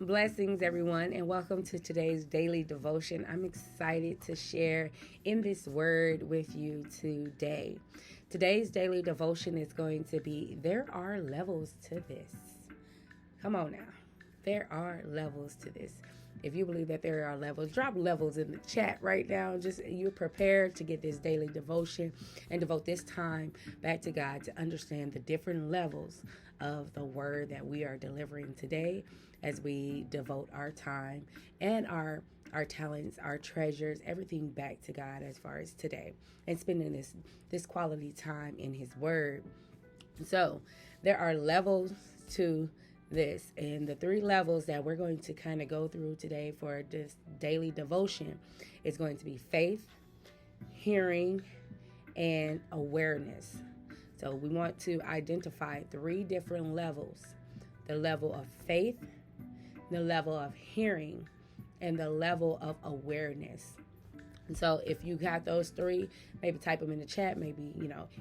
Blessings, everyone, and welcome to today's daily devotion. I'm excited to share in this word with you today. Today's daily devotion is going to be there are levels to this. Come on now. There are levels to this. If you believe that there are levels, drop levels in the chat right now. Just you're prepared to get this daily devotion and devote this time back to God to understand the different levels of the word that we are delivering today as we devote our time and our talents, our treasures, everything back to God as far as today and spending this quality time in his word. So, there are levels to this, and the three levels that we're going to kind of go through today for this daily devotion is going to be faith, hearing, and awareness. So we want to identify three different levels: the level of faith, the level of hearing, and the level of awareness. And so if you got those three, maybe type them in the chat, maybe,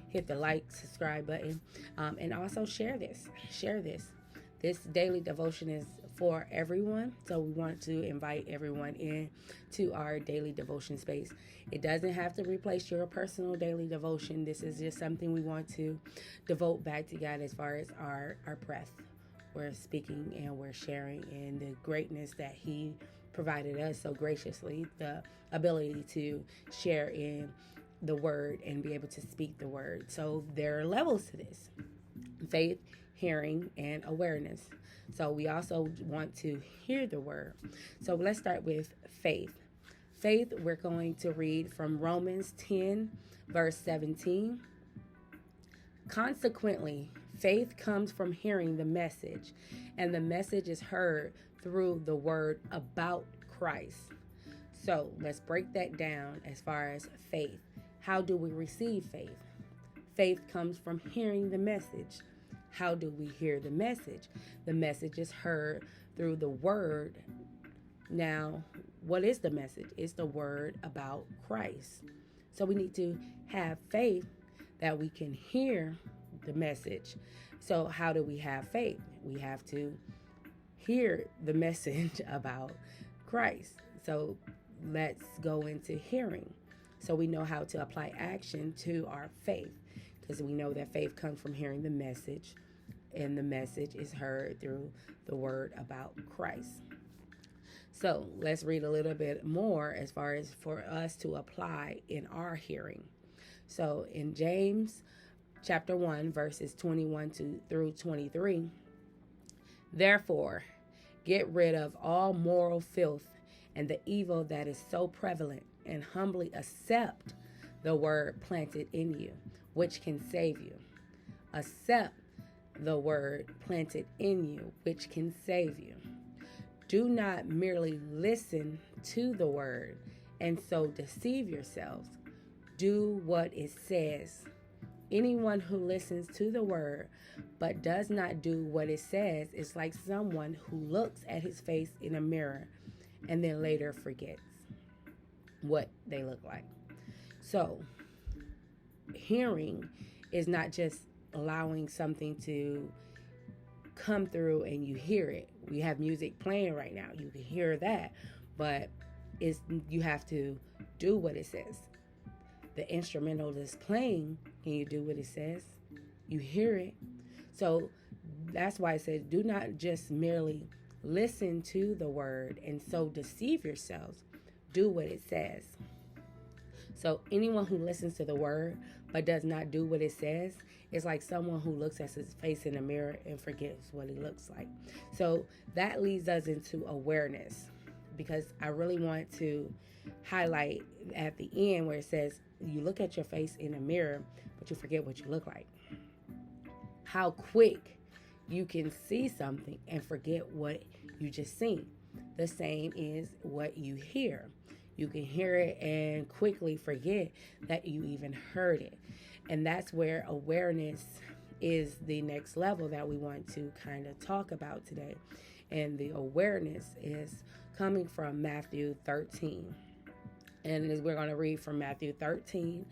hit the like, subscribe button, and also share this. This daily devotion is for everyone, so we want to invite everyone in to our daily devotion space. It doesn't have to replace your personal daily devotion. This is just something we want to devote back to God as far as our breath. We're speaking and we're sharing in the greatness that he provided us so graciously, the ability to share in the word and be able to speak the word. So there are levels to this: faith, hearing, and awareness. So we also want to hear the word. So let's start with faith. Faith, we're going to read from Romans 10, verse 17. Consequently, faith comes from hearing the message, and the message is heard through the word about Christ. So let's break that down as far as faith. How do we receive faith? Faith comes from hearing the message. How do we hear the message? The message is heard through the word. Now, what is the message? It's the word about Christ. So we need to have faith that we can hear the message. So how do we have faith? We have to hear the message about Christ. So let's go into hearing. So we know how to apply action to our faith, because we know that faith comes from hearing the message, and the message is heard through the word about Christ. So let's read a little bit more as far as for us to apply in our hearing. So in James chapter 1, verses 21 through 23, therefore, get rid of all moral filth and the evil that is so prevalent, and humbly accept the word planted in you, which can save you. Accept the word planted in you, which can save you. Do not merely listen to the word and so deceive yourselves. Do what it says. Anyone who listens to the word but does not do what it says is like someone who looks at his face in a mirror and then later forgets what they look like. So, hearing is not just allowing something to come through and you hear it. We have music playing right now. You can hear that, but you have to do what it says. The instrumental that's playing, can you do what it says? You hear it. So that's why it says, do not just merely listen to the word and so deceive yourselves. Do what it says. So anyone who listens to the word but does not do what it says is like someone who looks at his face in a mirror and forgets what he looks like. So that leads us into awareness, because I really want to highlight at the end where it says you look at your face in a mirror but you forget what you look like. How quick you can see something and forget what you just seen. The same is what you hear. You can hear it and quickly forget that you even heard it. And that's where awareness is the next level that we want to kind of talk about today. And the awareness is coming from Matthew 13. And we're going to read from Matthew 13,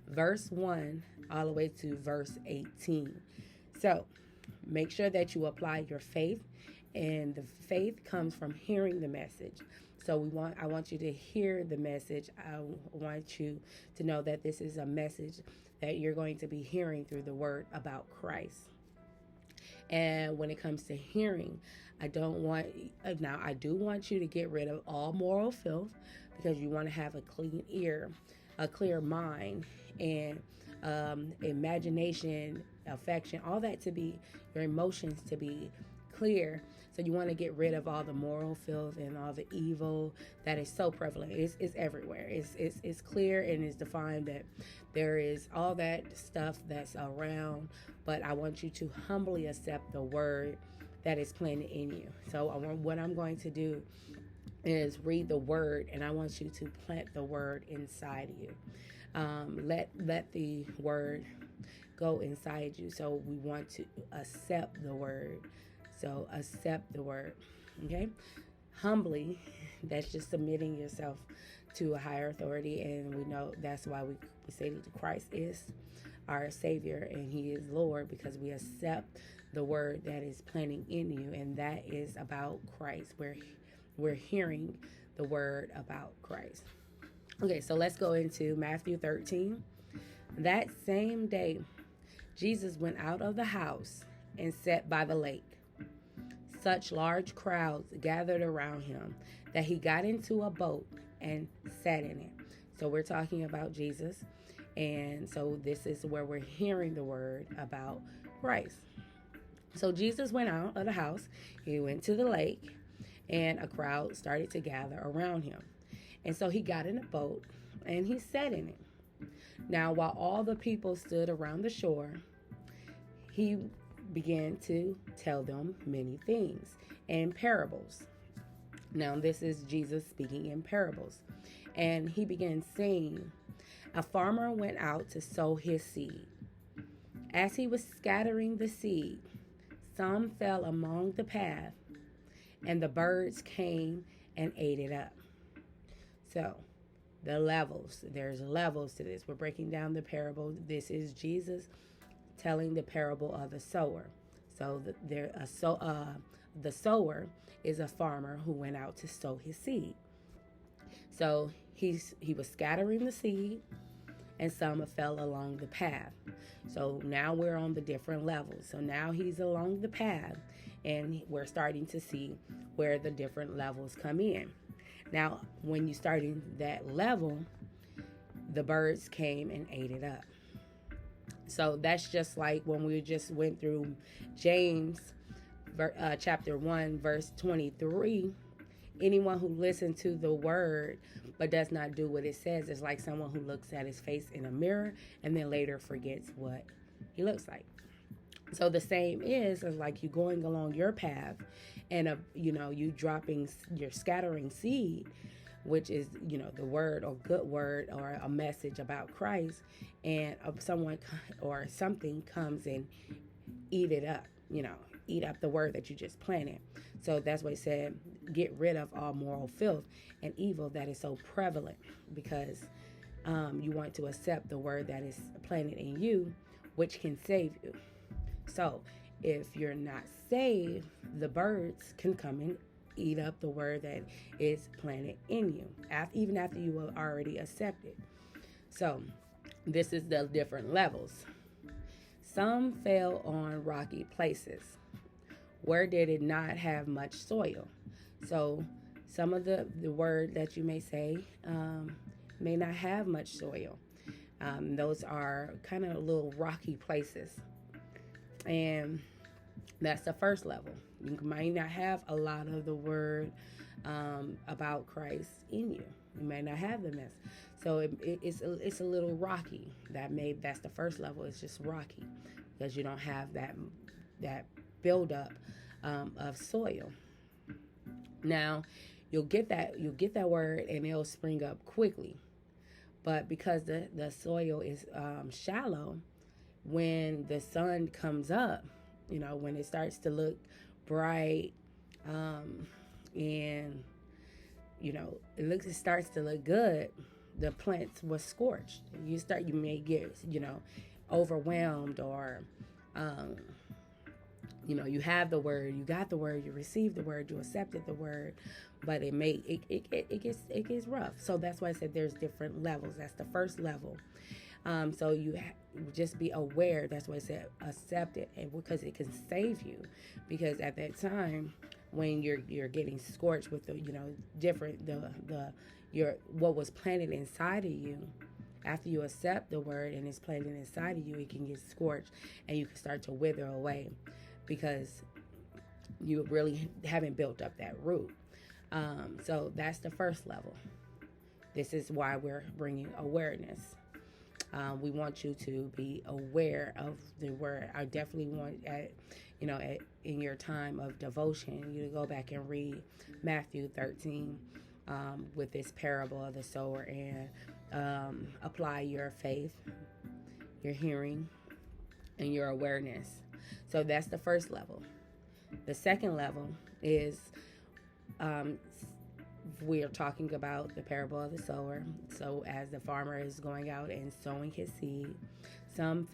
verse 1, all the way to verse 18. So make sure that you apply your faith And the faith comes from hearing the message. So I want you to hear the message. I want you to know that this is a message that you're going to be hearing through the word about Christ. And when it comes to hearing, I don't want now I do want you to get rid of all moral filth, because you want to have a clean ear, a clear mind, and imagination, affection, all that to be, your emotions to be clear. So you want to get rid of all the moral filth and all the evil that is so prevalent. It's everywhere. It's clear and it's defined that there is all that stuff that's around, but I want you to humbly accept the word that is planted in you. So what I'm going to do is read the word, and I want you to plant the word inside of you. Let the word go inside you. So we want to accept the word. So accept the word, okay? Humbly, that's just submitting yourself to a higher authority, and we know that's why we say that Christ is our Savior and He is Lord, because we accept the word that is planting in you, and that is about Christ. We're hearing the word about Christ. Okay, so let's go into Matthew 13. That same day, Jesus went out of the house and sat by the lake. Such large crowds gathered around him that he got into a boat and sat in it. So we're talking about Jesus. And so this is where we're hearing the word about Christ. So Jesus went out of the house. He went to the lake, and a crowd started to gather around him. And so he got in a boat and he sat in it. Now, while all the people stood around the shore, he began to tell them many things in parables. Now, this is Jesus speaking in parables. And he began saying, a farmer went out to sow his seed. As he was scattering the seed, some fell among the path, and the birds came and ate it up. So, the levels, there's levels to this. We're breaking down the parable. This is Jesus telling the parable of the sower. So the sower is a farmer who went out to sow his seed. So he was scattering the seed, and some fell along the path. So now we're on the different levels. So now he's along the path, and we're starting to see where the different levels come in. Now, when you start in that level, the birds came and ate it up. So that's just like when we just went through James chapter 1, verse 23. Anyone who listens to the word but does not do what it says is like someone who looks at his face in a mirror and then later forgets what he looks like. So the same is like you going along your path, and you're scattering seed, which is, the word or good word or a message about Christ, and someone or something comes and eat it up, eat up the word that you just planted. So that's why it said, get rid of all moral filth and evil that is so prevalent, because you want to accept the word that is planted in you, which can save you. So if you're not saved, the birds can come and eat up the word that is planted in you, even after you are already accepted. So this is the different levels. Some fell on rocky places where they did not have much soil. So some of the word that you may say may not have much soil. Those are kind of little rocky places. And that's the first level. You might not have a lot of the word about Christ in you. You may not have the mess. So it's a little rocky. That's the first level. It's just rocky because you don't have that buildup of soil. Now you'll get that word and it'll spring up quickly. But because the soil is shallow, when the sun comes up, when it starts to look bright, and it starts to look good, the plants was scorched. You may get overwhelmed or You have the word, you got the word, you received the word, you accepted the word, but it gets rough. So that's why I said there's different levels. That's the first level. So just be aware. That's why I said accept it, and because it can save you. Because at that time, when you're getting scorched with the different your what was planted inside of you, after you accept the word and it's planted inside of you, it can get scorched and you can start to wither away because you really haven't built up that root. So that's the first level. This is why we're bringing awareness. We want you to be aware of the word. I definitely want in your time of devotion, you to go back and read Matthew 13 with this parable of the sower and apply your faith, your hearing, and your awareness. So that's the first level. The second level is we are talking about the parable of the sower. So as the farmer is going out and sowing his seed, some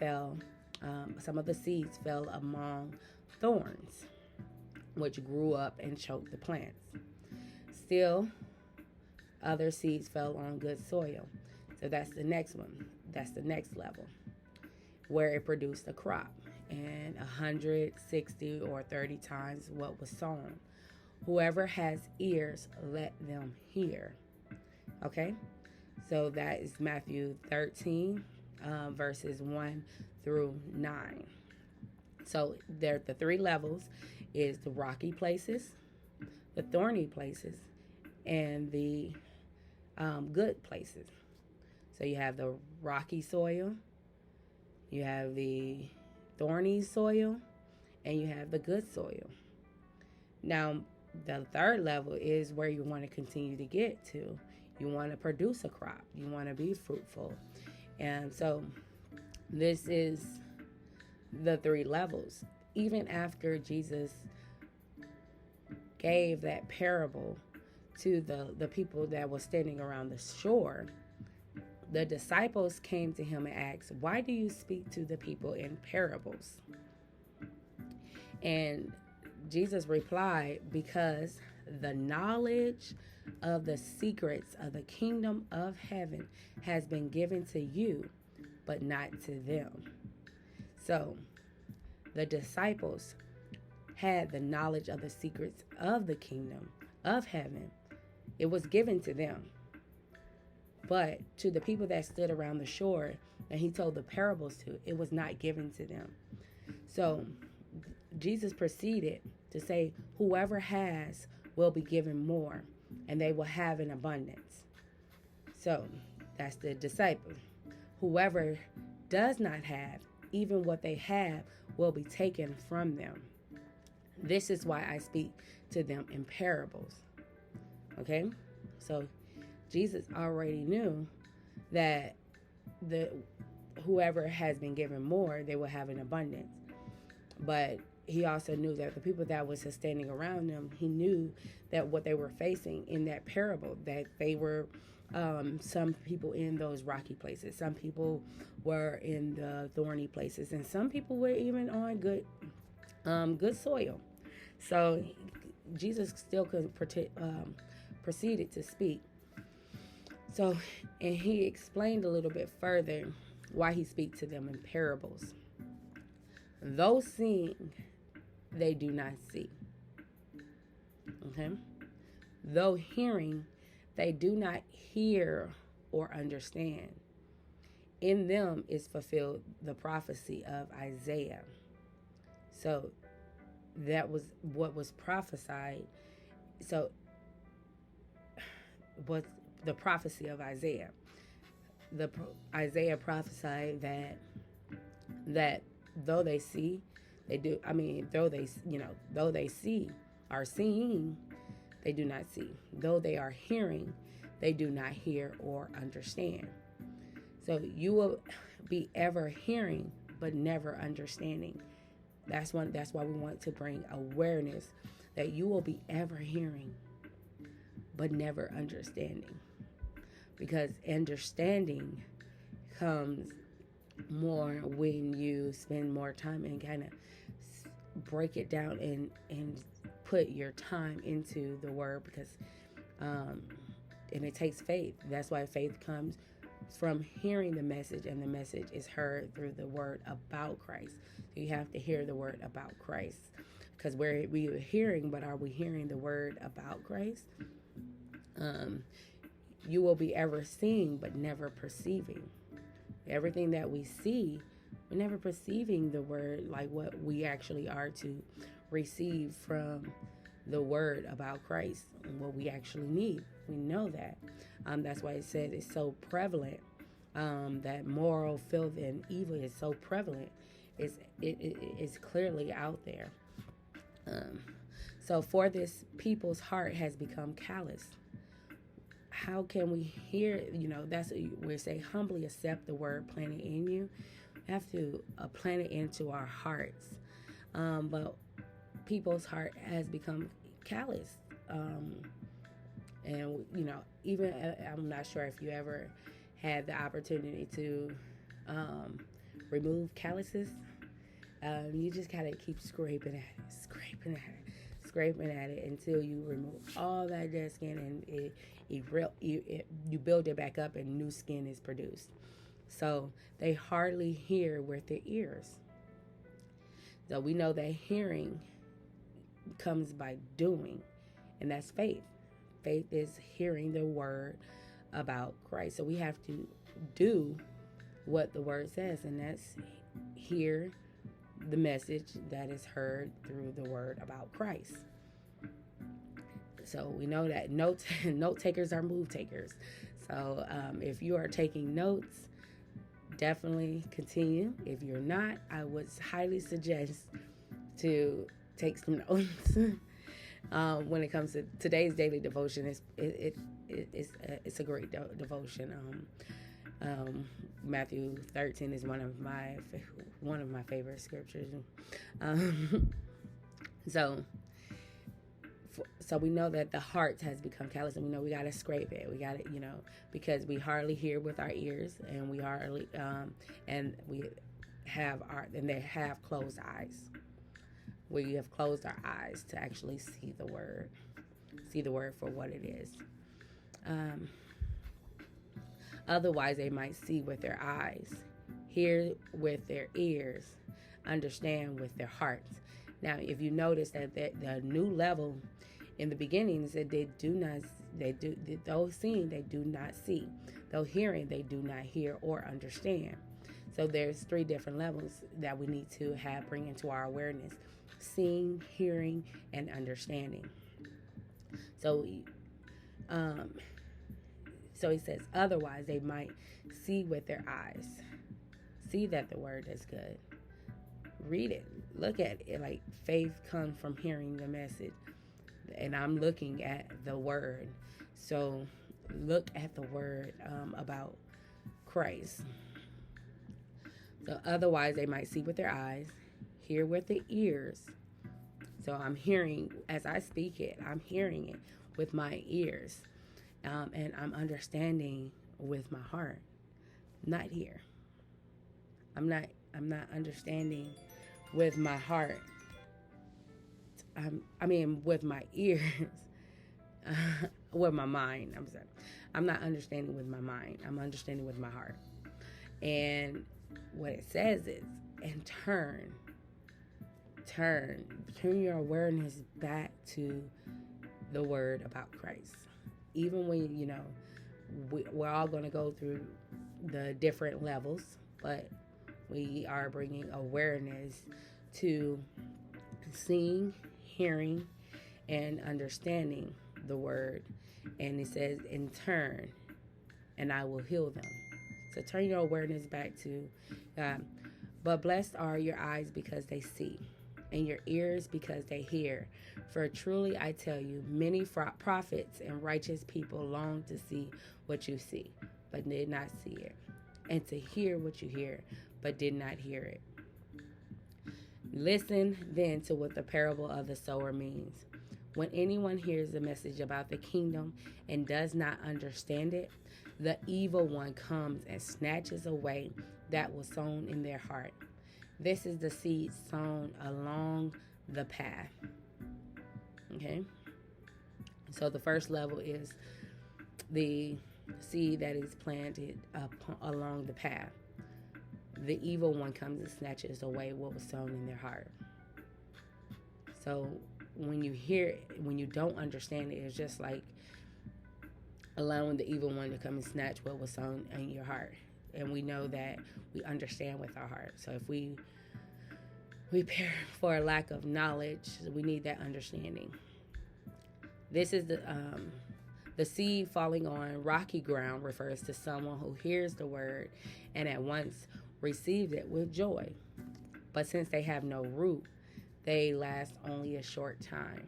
of the seeds fell among thorns, which grew up and choked the plants. Still, other seeds fell on good soil. So that's the next one. That's the next level, where it produced a crop, and 160 or 30 times what was sown. Whoever has ears, let them hear. Okay? So that is Matthew 13, verses 1 through 9. So there, the three levels is the rocky places, the thorny places, and the good places. So you have the rocky soil, you have the thorny soil, and you have the good soil. Now, the third level is where you want to continue to get to. You want to produce a crop. You want to be fruitful. And so this is the three levels. Even after Jesus gave that parable to the people that were standing around the shore, the disciples came to him and asked, "Why do you speak to the people in parables?" And Jesus replied, "Because the knowledge of the secrets of the kingdom of heaven has been given to you, but not to them." So the disciples had the knowledge of the secrets of the kingdom of heaven. It was given to them. But to the people that stood around the shore that he told the parables to, it was not given to them. So Jesus proceeded to say, whoever has will be given more, and they will have an abundance. So that's the disciple. Whoever does not have, even what they have will be taken from them. This is why I speak to them in parables. Okay? So Jesus already knew that whoever has been given more, they will have an abundance. But he also knew that the people that was standing around them, he knew that what they were facing in that parable, that they were some people in those rocky places, some people were in the thorny places, and some people were even on good soil. So Jesus still proceeded to speak. So, and he explained a little bit further why he speaks to them in parables. Though seeing, they do not see. Okay? Though hearing, they do not hear or understand. In them is fulfilled the prophecy of Isaiah. So that was what was prophesied. So what's the prophecy of Isaiah? Isaiah prophesied that though they see, though they are seeing, they do not see. Though they are hearing, they do not hear or understand. So you will be ever hearing, but never understanding. That's why we want to bring awareness that you will be ever hearing, but never understanding. Because understanding comes more when you spend more time and kind of break it down and put your time into the word, because and it takes faith. That's why faith comes from hearing the message, and the message is heard through the word about Christ. So you have to hear the word about Christ, because we are hearing, but are we hearing the word about Christ? You will be ever seeing but never perceiving. Everything that we see, we're never perceiving the word like what we actually are to receive from the word about Christ and what we actually need. We know that. That's why it says it's so prevalent. That moral, filth, and evil is so prevalent. It's clearly out there. So for this, people's heart has become callous. How can we hear? That's what we say. Humbly accept the word planted in you. We have to plant it into our hearts. But people's heart has become callous. And even I'm not sure if you ever had the opportunity to remove calluses. You just gotta keep scraping at it until you remove all that dead skin, and you build it back up, and new skin is produced. So they hardly hear with their ears. So we know that hearing comes by doing, and that's faith. Faith is hearing the word about Christ. So we have to do what the word says, and that's hear the message that is heard through the word about Christ. So we know that note takers are move takers. So if you are taking notes, definitely continue. If you're not, I would highly suggest to take some notes. When it comes to today's daily devotion, it's a great devotion. Matthew 13 is one of my favorite scriptures. So we know that the heart has become callous, and we know we got to scrape it. We got to, because we hardly hear with our ears, and we hardly, and they have closed eyes. We have closed our eyes to actually see the word for what it is. Otherwise, they might see with their eyes, hear with their ears, understand with their hearts. Now, if you notice that the new level in the beginning is that though seeing, they do not see. Though hearing, they do not hear or understand. So there's 3 different levels that we need to bring into our awareness: seeing, hearing, and understanding. So he says, otherwise they might see with their eyes, see that the word is good, read it, look at it. Like, faith comes from hearing the message, and I'm looking at the word. So look at the word about Christ. So otherwise they might see with their eyes, hear with the ears. So I'm hearing as I speak it, I'm hearing it with my ears. And I'm understanding with my heart. Not here. I'm not understanding with my heart. With my ears. With my mind. I'm sorry. I'm not understanding with my mind. I'm understanding with my heart. And what it says is, and turn your awareness back to the word about Christ. Even when, we're all going to go through the different levels, but we are bringing awareness to seeing, hearing, and understanding the word. And it says, in turn, and I will heal them. So turn your awareness back to God. But blessed are your eyes because they see, and your ears because they hear. For truly I tell you, many prophets and righteous people long to see what you see, but did not see it, and to hear what you hear, but did not hear it. Listen then to what the parable of the sower means. When anyone hears the message about the kingdom and does not understand it, the evil one comes and snatches away that was sown in their heart. This is the seed sown along the path. Okay? So the first level is the seed that is planted along the path. The evil one comes and snatches away what was sown in their heart. So when you don't understand it, it's just like allowing the evil one to come and snatch what was sown in your heart. And we know that we understand with our heart. So if we perish for a lack of knowledge, we need that understanding. This is the seed falling on rocky ground refers to someone who hears the word and at once receives it with joy. But since they have no root, they last only a short time.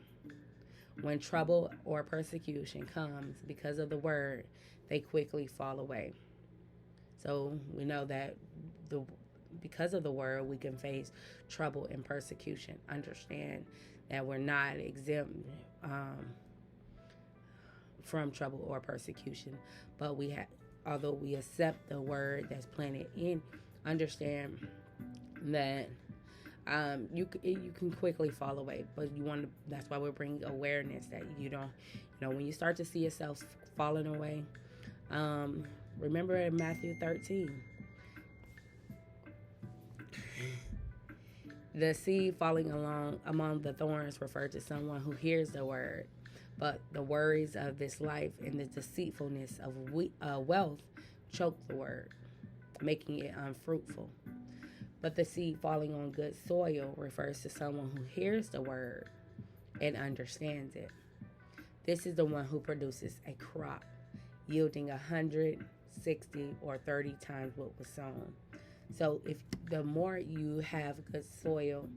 When trouble or persecution comes because of the word, they quickly fall away. So we know that because of the word, we can face trouble and persecution. Understand that we're not exempt from trouble or persecution, but although we accept the word that's planted in, understand that you can quickly fall away. But that's why we're bringing awareness that you don't, when you start to see yourself falling away, remember in Matthew 13, the seed falling among the thorns referred to someone who hears the word, but the worries of this life and the deceitfulness of wealth choke the word, making it unfruitful. But the seed falling on good soil refers to someone who hears the word and understands it. This is the one who produces a crop yielding 160 or 30 times what was sown. So if the more you have good soil,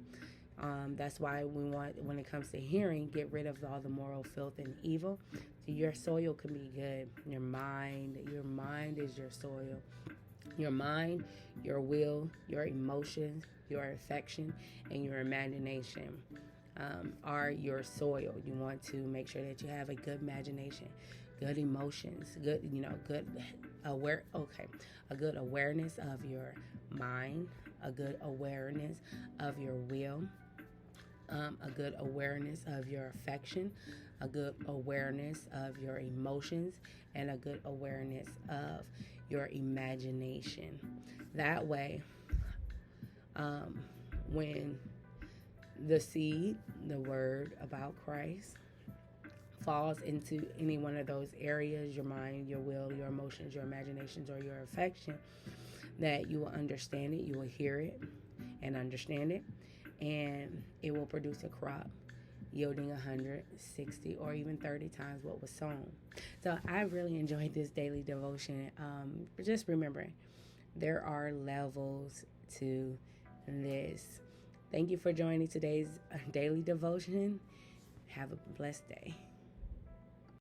that's why we want, when it comes to hearing, get rid of all the moral filth and evil. So your soil can be good. Your mind is your soil. Your mind, your will, your emotions, your affection, and your imagination are your soil. You want to make sure that you have a good imagination, good emotions, a good awareness of your mind, a good awareness of your will, a good awareness of your affection, a good awareness of your emotions, and a good awareness of your imagination. That way, when the seed, the word about Christ, falls into any one of those areas, your mind, your will, your emotions, your imaginations, or your affection, that you will understand it, you will hear it and understand it, and it will produce a crop yielding 160 or even 30 times what was sown. So I really enjoyed this daily devotion. Just remembering, there are levels to this. Thank you for joining today's daily devotion. Have a blessed day.